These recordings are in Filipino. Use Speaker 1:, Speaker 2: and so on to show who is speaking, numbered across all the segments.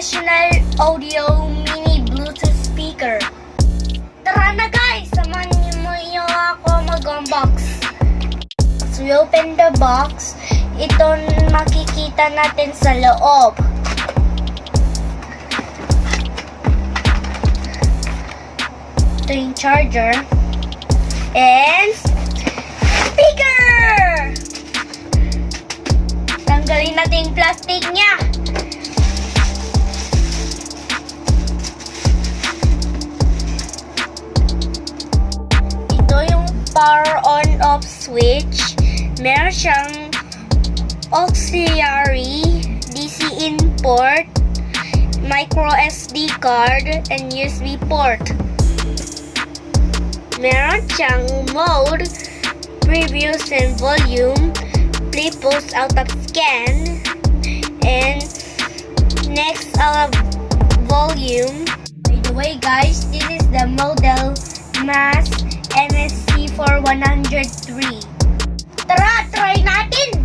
Speaker 1: professional audio mini Bluetooth speaker. Tara na guys, samahan niyo ako mag-unbox. So we open the box. Ito makikita natin sa loob. Ito yung charger. And speaker! Tanggalin natin yung plastic niya. Ito yung power on off switch. Meron siyang auxiliary, DC in port, micro SD card, and USB port. Meron siyang mode, previews and volume, play pause out of scan, and next volume. By the way guys, this is the model MAS MSC4103. Tara, try natin!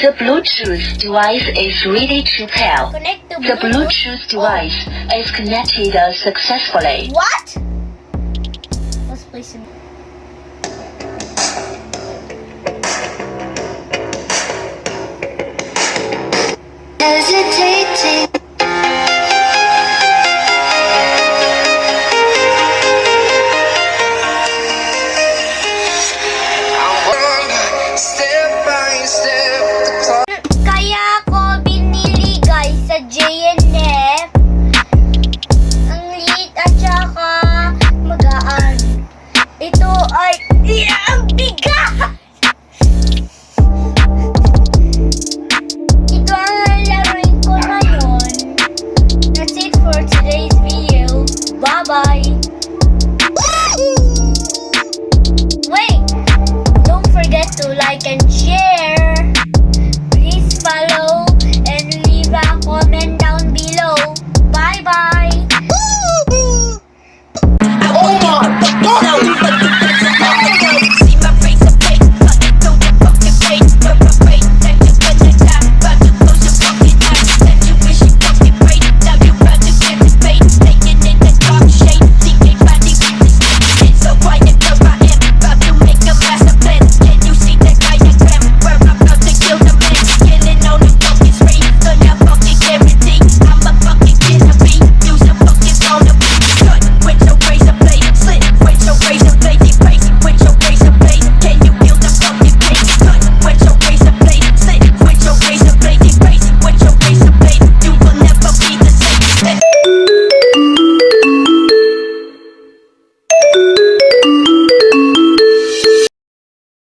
Speaker 2: The Bluetooth device is ready to pair.
Speaker 1: Connect to
Speaker 2: The Bluetooth device is connected successfully.
Speaker 1: What? Let's play some.
Speaker 2: Hesitating.
Speaker 1: Kaya ko binili guys sa J&F. Ang liit at saka magaan. Ito ay ang bigat! Ito ang laruin ko ngayon. That's it for today's video. Bye-bye! Wait! Don't forget to like and share. Please follow and leave a comment down below. Bye-bye!
Speaker 3: Oh my God!